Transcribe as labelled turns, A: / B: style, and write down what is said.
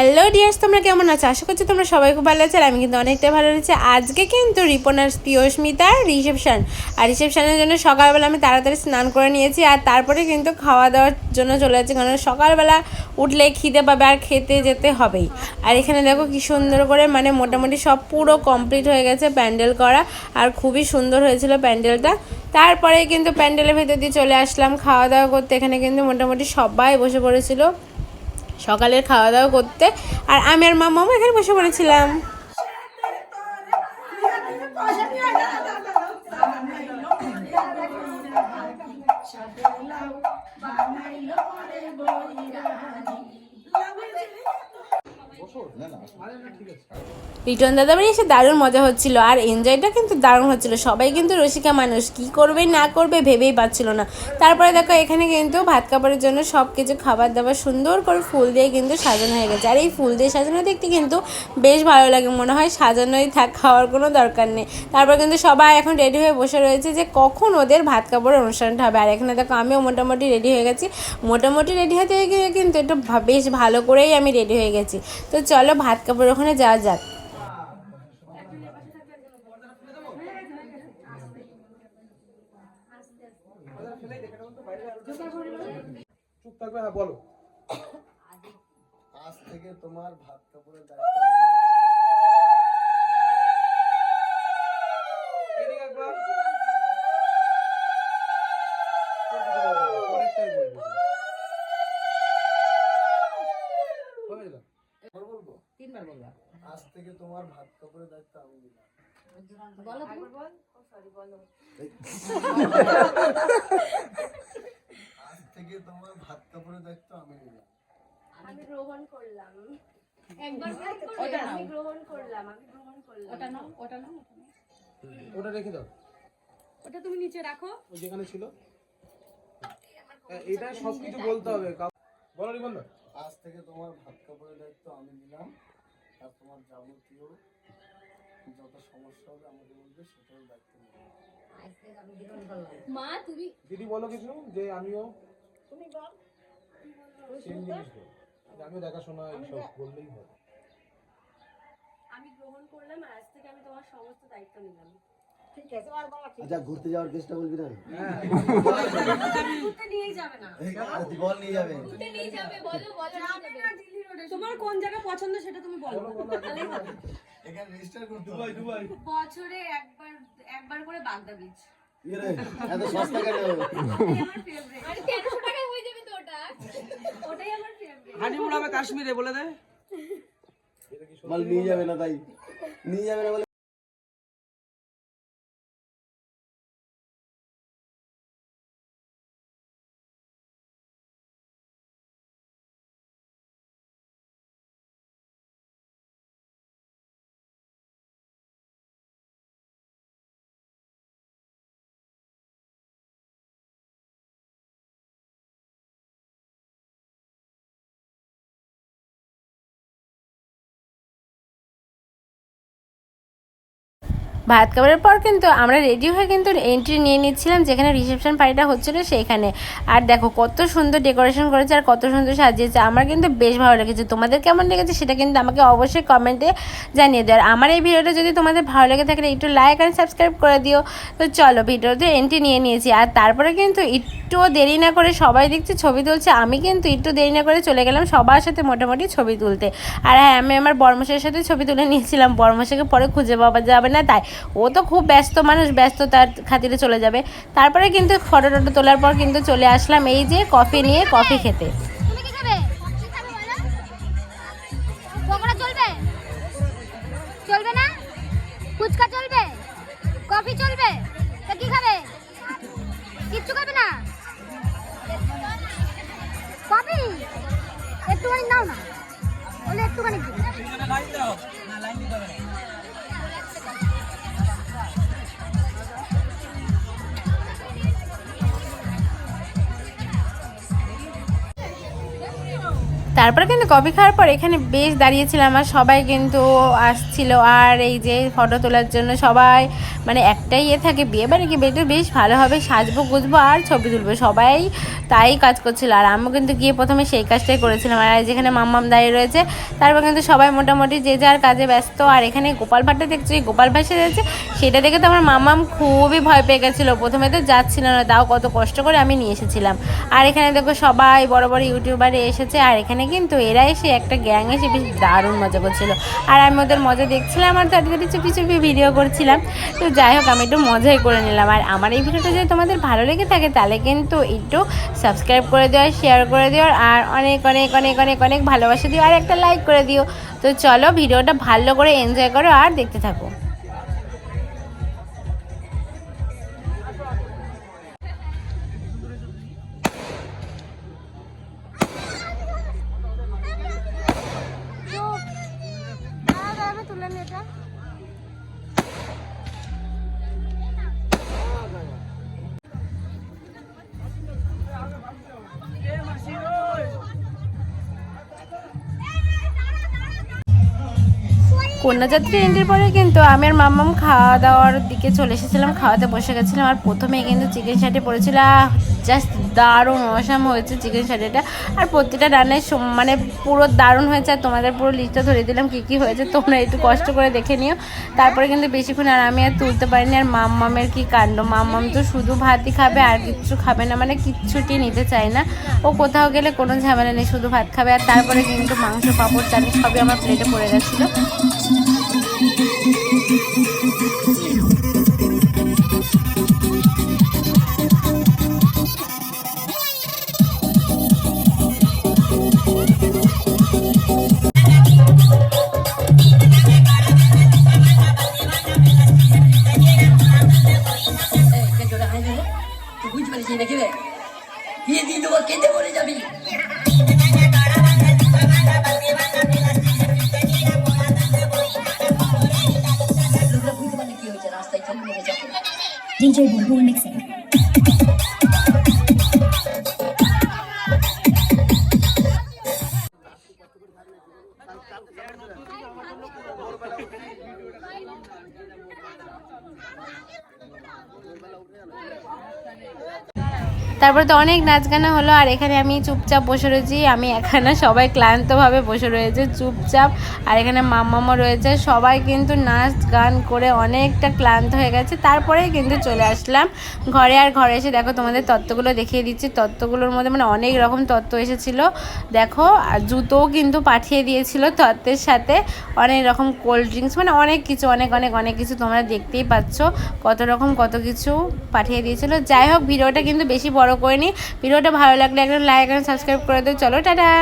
A: Hello dears, তোমরা কেমন আছো? আশা করছি তোমরা সবাই খুব ভালো আছো। আর আমি কিন্তু অনেকটাই ভালো রয়েছি। আজকে কিন্তু রিপনার পিয়স্মিতার রিসেপশন, আর রিসেপশনের জন্য সকালবেলা আমি তাড়াতাড়ি স্নান করে নিয়েছি, আর তারপরে কিন্তু খাওয়া দাওয়ার জন্য চলে যাচ্ছি, কারণ সকালবেলা উঠলে খিদে পাবে আর খেতে যেতে হবেই। আর এখানে দেখো কি সুন্দর করে মানে মোটামুটি সব পুরো কমপ্লিট হয়ে গেছে প্যান্ডেল করা, আর খুবই সুন্দর হয়েছিল প্যান্ডেলটা। তারপরে কিন্তু প্যান্ডেলের ভেতর দিয়ে চলে আসলাম খাওয়া দাওয়া করতে। এখানে কিন্তু মোটামুটি সবাই বসে পড়েছিল সকালের খাওয়া দাওয়া করতে, আর আমি আর মাম্মাও এখানে বসে পড়েছিলাম। রিটন দাদা বাড়ি এসে দারুণ মজা হচ্ছিল, আর এনজয়টা কিন্তু দারুণ হচ্ছিল। সবাই কিন্তু রসিকা মানুষ, কি করবে না করবে ভেবেই পাচ্ছিল না। তারপরে দেখো এখানে কিন্তু ভাত কাপড়ের জন্য সব কিছু খাবার দাবার সুন্দর করে ফুল দিয়ে কিন্তু সাজানো হয়ে গেছে। আর এই ফুল দিয়ে সাজানো দেখতে কিন্তু বেশ ভালো লাগে, মনে হয় সাজানোই থাক, খাওয়ার কোনো দরকার নেই। তারপর কিন্তু সবাই এখন রেডি হয়ে বসে রয়েছে যে কখন ওদের ভাত কাপড়ের অনুষ্ঠানটা হবে। আর এখানে দেখো আমিও মোটামুটি রেডি হয়ে গেছি। মোটামুটি রেডি হতে গিয়ে কিন্তু একটু বেশ ভালো করেই আমি রেডি হয়ে গেছি। তো চলো ভাত কাপড় ওখানে যাওয়া যাক।
B: চুপ থাকবে। হ্যাঁ বলো।
C: আজ থেকে তোমার ভাত কাপড়ের দায়িত্ব। আজ থেকে তোমার ভাত কাপড়ের দায়িত্ব আমি নিলাম। আজ থেকে তোমার ভাত কাপড়ের দায়িত্ব আমি নিলাম।
D: আমি গ্রহণ করলাম। একবার আমি গ্রহণ করলাম। ওটা নাও, ওটা নাও,
B: ওটা রেখে দাও।
D: ওটা তুমি নিচে রাখো,
B: ওই যেখানে ছিল। এটা সবকিছু বলতে হবে। বলো রিপন দা।
C: আজ থেকে তোমার ভাত কাপড়ের দায়িত্ব আমি নিলাম, আর তোমার যাবতীয় যত সমস্যা হবে আমাকে বলবে, সেটার দায়িত্ব নিলাম।
D: মা তুমি
B: দিদি বলো কিছু, যে আমিও তুমি বল সেম জিনিস বল, যে আমিও দেখাশোনা এইসব বললেই হয়।
D: আমি গ্রহণ করলাম, আর আজ থেকে আমি তোমার সমস্ত দায়িত্ব নিলাম। ঠিক আছে,
C: আচ্ছা, ঘুরতে যাওয়ার কেসটা বলবি না?
D: ঘুরতে নিয়ে যাবে না,
C: বল নিয়ে যাবে।
D: ঘুরতে নিয়ে যাবে, বলো বলো না দিল্লি রোডে। তোমার কোন জায়গা পছন্দ সেটা তুমি বলো।
C: এখানে রেজিস্টার করতে
B: দুবাই দুবাই
D: বছরে একবার করে বাগদা বিচ।
C: রে এত সস্তা কেন?
D: ওটাই আমার ফেভারিট। আর 1300 টাকায় হয়ে যাবে তো ওটা। ওটাই আমার ফেভারিট।
E: হানিমুন হবে কাশ্মীরে, বলে দে।
C: মাল নিয়ে যাবে না, তাই নিয়ে যাবে না বলে।
A: ভাত খাবারের পর কিন্তু আমরা রেডি হয়ে কিন্তু এন্ট্রি নিয়ে নিচ্ছিলাম যেখানে রিসেপশন পার্টিটা হচ্ছিলো সেইখানে। আর দেখো কত সুন্দর ডেকোরেশন করেছে আর কত সুন্দর সাজিয়েছে, আমার কিন্তু বেশ ভালো লেগেছে। তোমাদের কেমন লেগেছে সেটা কিন্তু আমাকে অবশ্যই কমেন্টে জানিয়ে দিও। আর আমার এই ভিডিওটা যদি তোমাদের ভালো লেগে থাকে একটু লাইক আর সাবস্ক্রাইব করে দিও। তো চলো ভিডিওতে এন্ট্রি নিয়ে নিয়েছি, আর তারপরে কিন্তু একটুও দেরি না করে সবাই দেখছি ছবি তুলছে। আমি কিন্তু একটু দেরি না করে চলে গেলাম সবার সাথে মোটামুটি ছবি তুলতে। আর হ্যাঁ, আমি আমার বর্মশাইয়ের সাথে ছবি তুলে নিয়েছিলাম। বর্মশাইকে পরে খুঁজে পাওয়া যাবে না, তাই ও তো খুব ব্যস্ত মানুষ, ব্যস্ত তার খাতিরে চলে যাবে। তারপরে কিন্তু ফটো টটো তোলার পর কিন্তু চলে আসলাম এই যে কফি নিয়ে কফি খেতে।
F: তুমি কি খাবে? পকোড়া চলবে? চলবে না? ফুচকা চলবে? কফি চলবে? তা কি খাবে? কিচ্ছু খাবে না? কফি একটুখানি নাও না, বলে একটুখানি দিন।
A: তারপরে কিন্তু কফি খাওয়ার পর এখানে বেশ দাঁড়িয়েছিলাম, আর সবাই কিন্তু আসছিল। আর এই যে ফটো তোলার জন্য সবাই মানে একটাই থাকে বিয়ে বাড়ি কি বেটে বেশ ভালোভাবে সাজবো গুজবো আর ছবি তুলবো, সবাই তাই কাজ করছিল। আর আমিও কিন্তু গিয়ে প্রথমে সেই কাজটাই করেছিলাম। আর যেখানে মাম্মাম দাঁড়িয়ে রয়েছে, তারপর কিন্তু সবাই মোটামুটি যে যার কাজে ব্যস্ত। আর এখানে গোপাল ভাঁড়টা দেখছি, গোপাল ভাঁড় সেজেছে, সেটা দেখে তো আমার মাম্মাম খুবই ভয় পেয়ে গেছিলো, প্রথমে তো যাচ্ছিল না, তাও কত কষ্ট করে আমি নিয়ে এসেছিলাম। আর এখানে দেখো সবাই বড় বড় ইউটিউবারে এসেছে, আর এখানে কিন্তু এরা এসে একটা গ্যাং এসে বেশ দারুণ মজা করছিল। আর আমি ওদের মজা দেখছিলাম আর তাড়াতাড়ি চুপি চুপি ভিডিও করছিলাম। তো যাই হোক, আমি একটু মজাই করে নিলাম। আর আমার এই ভিডিওটা যদি তোমাদের ভালো লেগে থাকে তাহলে কিন্তু একটু সাবস্ক্রাইব করে দিও, শেয়ার করে দিও, আর অনেক অনেক অনেক অনেক অনেক ভালোবাসা দিও, আর একটা লাইক করে দিও। তো চলো ভিডিওটা ভালো করে এনজয় করো আর দেখতে থাকো।
F: তুলে নি এটা
A: কন্যাযাত্রী এন্ট্রির পরে কিন্তু আমি আর মাম্মাম খাওয়া দাওয়ার দিকে চলে এসেছিলাম, খাওয়াতে বসে গেছিলাম। আর প্রথমে কিন্তু চিকেন শাটি পড়েছিল, জাস্ট দারুণ অসাম হয়েছে চিকেন শাটিটা। আর প্রতিটা রান্নায় মানে পুরো দারুণ হয়েছে। আর তোমাদের পুরো লিস্টটা ধরে দিলাম কী কী হয়েছে, তোমরা একটু কষ্ট করে দেখে নিও। তারপরে কিন্তু বেশিক্ষণ আর আমি আর তুলতে পারিনি। আর মাম্মামের কি কাণ্ড, মাম্মাম তো শুধু ভাতই খাবে আর কিচ্ছু খাবে না, মানে কিচ্ছুটি নিতে চায় না। ও কোথাও গেলে কোনো ঝামেলা নেই, শুধু ভাত খাবে। আর তারপরে কিন্তু মাংস, পাঁপড়, চাটনি সবই আমার প্লেটে পড়ে গেছিলো।
E: বুঝতে পারিস নাকি রে? বিয়ে দিয়ে দেবো, কেটে পড়ে যাবি। লোকরা বুঝতে পারলে কি হয়েছে, রাস্তায় চলে নেমে যাবে।
G: DJ Bulbul Mixing.
A: তারপরে তো অনেক নাচ গানা হলো। আর এখানে আমি চুপচাপ বসে রয়েছি, আমি এখানে সবাই ক্লান্তভাবে বসে রয়েছে চুপচাপ। আর এখানে মাম্মামও রয়েছে, সবাই কিন্তু নাচ গান করে অনেকটা ক্লান্ত হয়ে গেছে। তারপরে কিন্তু চলে আসলাম ঘরে। আর ঘরে এসে দেখো তোমাদের তত্ত্বগুলো দেখিয়ে দিচ্ছি। তত্ত্বগুলোর মধ্যে মানে অনেক রকম তত্ত্ব এসেছিল দেখো। আর জুতোও কিন্তু পাঠিয়ে দিয়েছিল তত্ত্বের সাথে, অনেক রকম কোল্ড ড্রিঙ্কস, মানে অনেক কিছু, অনেক অনেক অনেক কিছু তোমরা দেখতেই পাচ্ছ কত রকম কত কিছু পাঠিয়ে দিয়েছিল। যাই হোক, ভিডিওটা কিন্তু বেশি বড় করিনি। ভিডিওটা ভালো লাগলে একটা লাইক আর সাবস্ক্রাইব করে দিও। চলো টাটা।